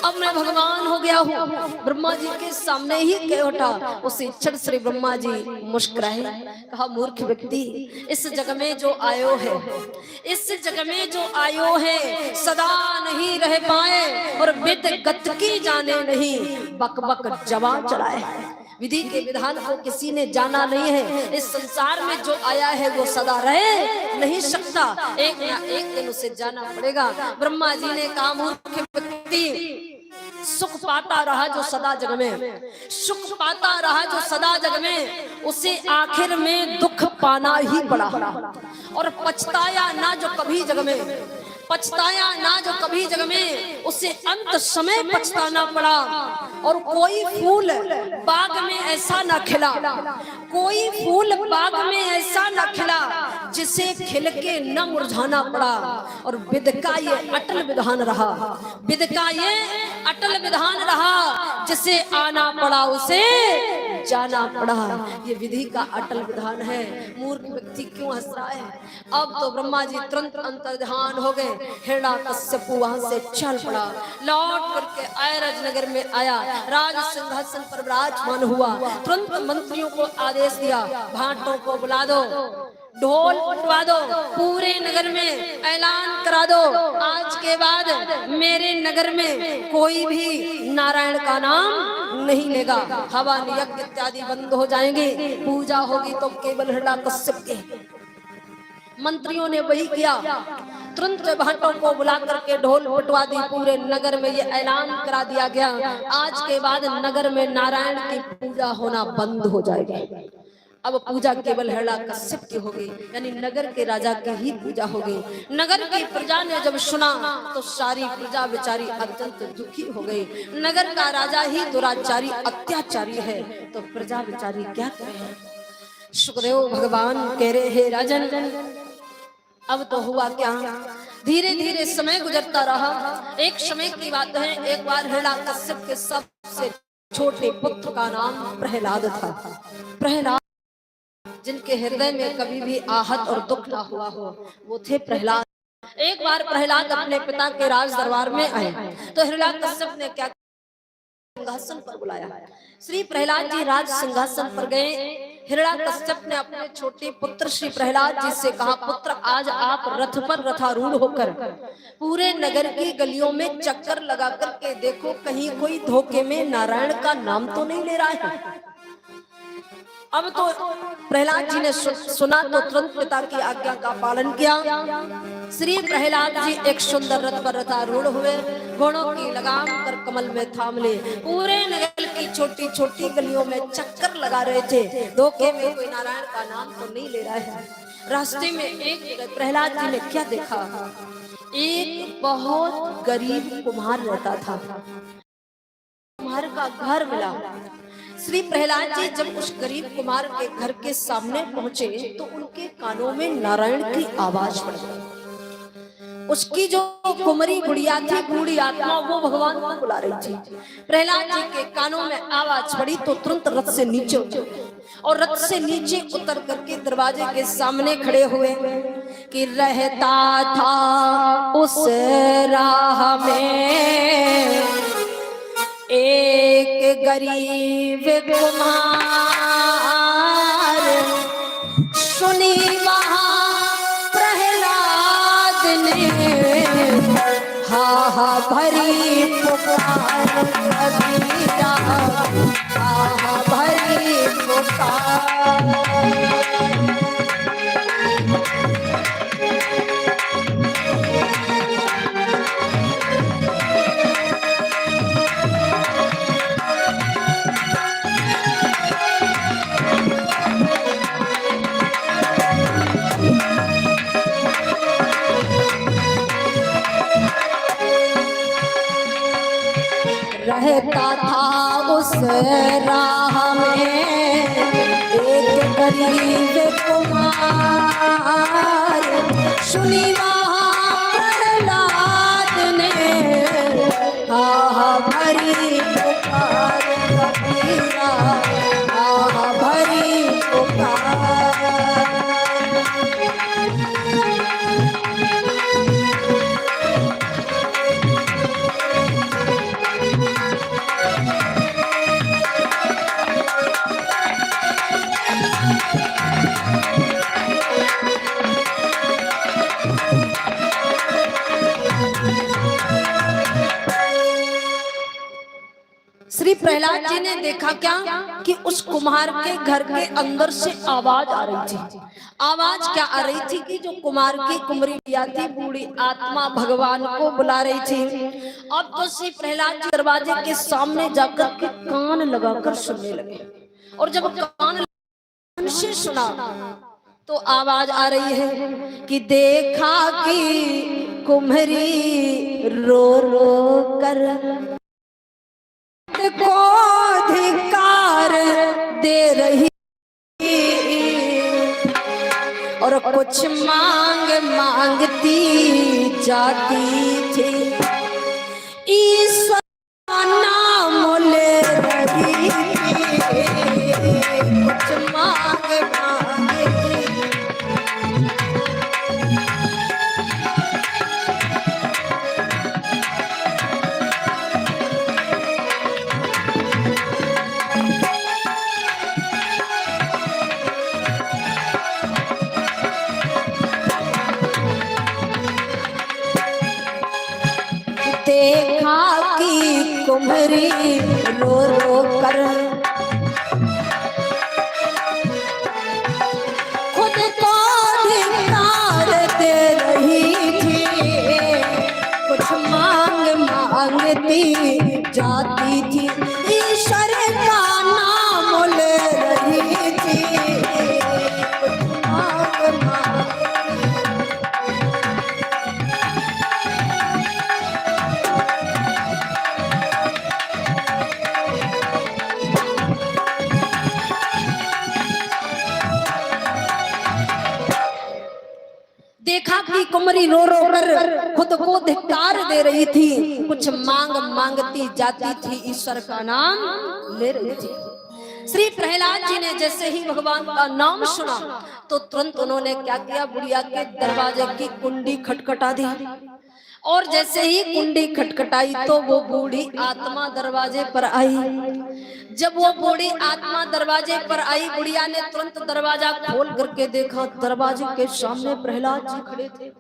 अब मैं भगवान हो गया हूँ। ब्रह्मा जी के सामने ही कह उठा। उसी क्षण श्री ब्रह्मा जी मुस्कुराए, कहा मूर्ख व्यक्ति, इस जग में जो आयो है, इस जग में जो आयो है सदा नहीं रह पाए, और विद गत की जाने नहीं, बक बक जवा चढ़ाए। विधि के विधान को किसी ने जाना नहीं है। इस संसार में जो आया है वो सदा रह नहीं सकता, एक ना एक दिन उसे जाना पड़ेगा। ब्रह्मा जी ने कहा मूर्ख व्यक्ति, सुख पाता रहा जो सदा जग में, सुख पाता रहा जो सदा जग में, उसे आखिर में दुख पाना ही पड़ा। और पछताया ना जो कभी जग में, पछताया ना जो कभी जग में, उसे अंत समय पछताना पड़ा। और कोई फूल बाग में ऐसा ना खिला, कोई फूल बाग में ऐसा ना खिला जिसे खिल के न मुरझाना पड़ा। और विध का ये अटल विधान रहा, विध का ये अटल विधान रहा, जिसे आना पड़ा उसे जाना पड़ा। ये विधि का अटल विधान है। मूर्ख व्यक्ति क्यों हंस रहा है? अब तो ब्रह्मा जी तुरंत अंतर्ध्यान हो गए। हिरण्यकश्यप वहां से चल पड़ा, लौट करके अयरज नगर में आया, राज सिंहासन पर विराजमान हुआ। तुरंत मंत्रियों को आदेश दिया, भाटों को बुला दो, ढोल पटवा दो, पूरे नगर में ऐलान करा दो, आज के बाद मेरे नगर में कोई भी नारायण का नाम नहीं लेगा। हवन यज्ञ इत्यादि बंद हो जाएंगे, पूजा होगी तो केवल हिरण्यकश्यप के। मंत्रियों ने वही किया, तुरंत भाटों को बुला करके ढोल पटवा दी। पूरे नगर में ये ऐलान करा दिया गया, आज के बाद नगर में नारायण की पूजा होना बंद हो जाएगी। अब पूजा केवल हिरण्यकश्यप की होगी, यानी नगर के राजा की ही पूजा होगी। नगर की प्रजा ने जब सुना तो सारी प्रजा बेचारी अत्यंत दुखी हो गई। नगर का राजा ही दुराचारी अत्याचारी है, तो प्रजा बेचारी क्या करे? सुखदेव भगवान कह रहे हैं राजन, अब तो हुआ क्या, धीरे धीरे समय गुजरता रहा। एक समय की बात है, एक बार हिरण्यकश्यप के सबसे छोटे पुत्र का नाम प्रहलाद था। प्रहलाद, जिनके हृदय में कभी भी आहत और दुख ना हुआ हो, वो थे प्रहलाद। एक बार प्रहलाद अपने पिता के राज दरबार में आए तो हिरण्यकश्यप ने क्या, सिंहासन पर बुलाया। श्री प्रहलाद जी राज सिंहासन पर गए। हिरण्यकश्यप ने अपने छोटे पुत्र श्री प्रहलाद जी से कहा, पुत्र आज आप रथ पर रथारूढ़ होकर पूरे नगर की गलियों में चक्कर लगा करके देखो, कहीं कोई धोखे में नारायण का नाम तो नहीं ले रहा है। अब तो प्रहलाद जी ने सुना तो तुरंत पिता की आज्ञा का पालन किया। श्री प्रहलाद जी एक सुंदर रथ पर रथारूढ़ हुए, घोड़ों की लगाम पर कमल में थाम ले, पूरे नगर की छोटी छोटी गलियों में चक्कर लगा रहे थे, धोखे में कोई नारायण का नाम तो नहीं ले रहा है। रास्ते में एक प्रहलाद जी ने क्या देखा, एक बहुत गरीब कुम्हार रहता था। कुम्हार का घर मिला। श्री प्रहलाद जी जब उस गरीब कुमार के घर के सामने पहुंचे तो उनके कानों में नारायण की आवाज पड़ गई। उसकी जो कुमरी गुड़िया थी, बूढ़ी आत्मा, वो भगवान को बुला रही थी। प्रहलाद जी के कानों में आवाज पड़ी तो तुरंत रथ से नीचे उतरे और रथ से नीचे उतर करके दरवाजे के सामने खड़े हुए कि रहता था उस राह में एक गरीब कुमार, सुनी वहाँ प्रहलाद ने हा हा भरी पुकार कबीरा, हा हा भरी पुकार। रहता था उस राह में एक गरीब कुमार, सुनी वहाँ प्रहलाद ने हा हा भरी पुकार कबीरा, हा हा भरी पुकार। श्री प्रहलाद जी ने देखा क्या कि उस कुम्हार के घर के अंदर से आवाज आ रही थी। आवाज क्या आ रही थी कि जो कुम्हार की कुमरी बिया थी, बूढ़ी आत्मा भगवान को बुला रही थी। अब तो श्री प्रहलाद जी दरवाजे के सामने जाकर के कान लगाकर सुनने लगे, और जब कान से सुना तो आवाज आ रही है कि देखा कि कुम्हरी रो रो कर को अधिकार दे रही, और कुछ मांग मांगती जाती थी, ईश्वर का नाम ले रही थी, कुछ मांग मांगती। देखा कि कुम्हरी रो रो कर खुद को अधिकार दे रही थी, कुछ मांग मांगती जाती थी, ईश्वर का नाम ले रही थी, कुछ मांग मांगती। देखा कि कुमरी रो रो कर खुद को धिक्कार दे रही थी, कुछ मांग मांगती जाती थी, ईश्वर का नाम ले रही थी। श्री प्रहलाद जी ने जैसे ही भगवान का नाम सुना तो तुरंत उन्होंने क्या किया, बुढ़िया के दरवाजे की कुंडी खटखटा दी, और जैसे ही कुंडी खटखटाई तो वो बूढ़ी आत्मा दरवाजे पर आई। जब वो बूढ़ी आत्मा दरवाजे पर आई, बुढ़िया ने तुरंत दरवाजा खोल करके देखा, दरवाजे के सामने प्रहलाद जी खड़े थे।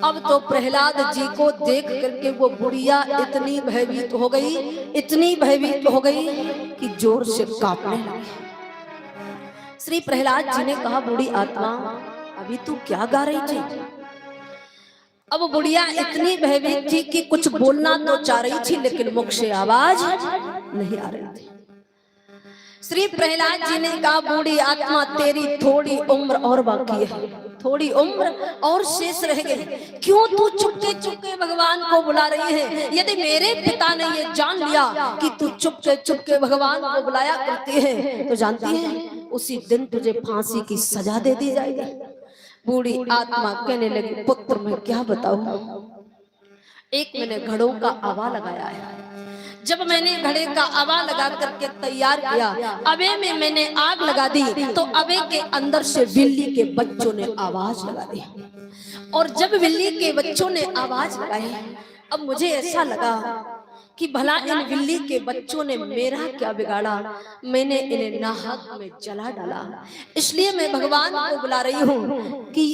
अब तो प्रहलाद जी को देख करके वो बुढ़िया इतनी भयभीत हो गई, इतनी भयभीत हो गई कि जोर से कांपने लगी। श्री प्रहलाद जी ने कहा, बूढ़ी आत्मा अभी तू क्या गा रही थी? अब बुढ़िया इतनी भयभीत थी कि कुछ बोलना तो चाह रही थी, लेकिन मुख से आवाज नहीं आ रही थी। श्री प्रहलाद जी ने कहा, बूढ़ी आत्मा तेरी थोड़ी उम्र और बाकी है, थोड़ी उम्र और शेष रह गई, क्यों तू चुपके चुपके भगवान को बुला रही है? यदि मेरे पिता ने ये जान लिया कि तू चुपके चुपके भगवान को बुलाया करती है तो जानती है उसी दिन तुझे फांसी की सजा दे दी जाएगी। बूढ़ी आत्मा कहने लगी, पुत्र मैं क्या बताऊं, एक मैंने घड़ों का आवा लगाया है, जब मैंने घड़े का आवा लगा करके तैयार किया, अबे में मैंने आग लगा दी तो अबे के अंदर से बिल्ली के बच्चों ने आवाज लगा दी, और जब बिल्ली के बच्चों ने आवाज लगाई, अब मुझे ऐसा लगा कि भला इन बिल्ली के बच्चों ने मेरा क्या बिगाड़ा, मैंने इन्हें नाहक में जला डाला, इसलिए मैं भगवान को बुला रही हूँ कि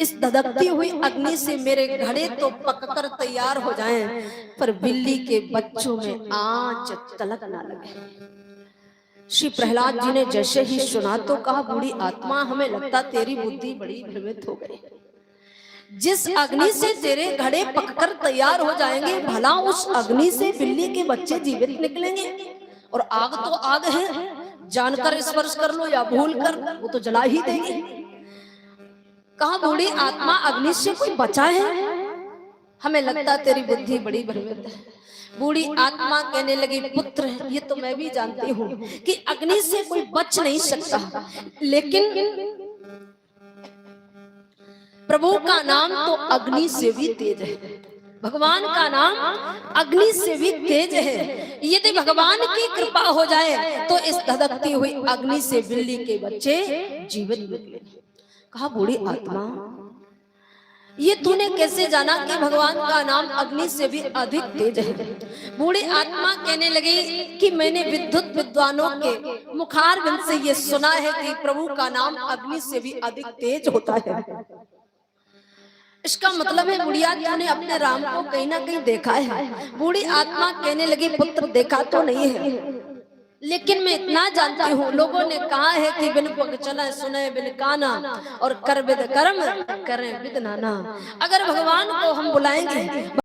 इस धधकती हुई अग्नि से मेरे घड़े तो पककर तैयार हो जाएं, पर बिल्ली के बच्चों में आंच तलक ना लगे। श्री प्रहलाद जी ने जैसे ही सुना तो कहा, बूढ़ी आत्मा हमें लगता तेरी बुद्धि बड़ी भ्रमित हो गई, जिस अग्नि से तेरे घड़े पककर तैयार हो जाएंगे, भला उस अग्नि से बिल्ली के बच्चे जीवित निकलेंगे? और आग तो आग है, जानकर स्पर्श कर लो या भूल कर, वो तो जला ही देगी। कहा, बूढ़ी आत्मा अग्नि से कोई बचा है? हमें लगता तेरी बुद्धि बड़ी भ्रमित है। बूढ़ी आत्मा कहने लगी, पुत्र ये तो मैं भी जानती हूँ कि अग्नि से कोई बच नहीं सकता, लेकिन प्रभु का नाम तो अग्नि से भी तेज है, भगवान का नाम अग्नि से भी तेज है, यदि भगवान की कृपा हो जाए तो इस धधकती हुई अग्नि से बिल्ली के बच्चे जीवित निकले। कहा, बूढ़ी आत्मा ये तूने कैसे जाना कि भगवान का नाम अग्नि से भी अधिक तेज है? बूढ़ी आत्मा कहने लगी कि मैंने विद्युत विद्वानों के मुखारबिंद से ये सुना है कि प्रभु का नाम अग्नि से भी अधिक तेज होता है, इसका मतलब है बुढ़िया तूने अपने राम को कहीं ना कहीं देखा है। बूढ़ी आत्मा कहने लगी पुत्र देखा तो नहीं है, लेकिन मैं इतना जानती हूँ, लोगों ने कहा है कि बिन पग चले सुने बिन काना, और कर विद कर्म करें विद नाना। अगर भगवान को हम बुलाएंगे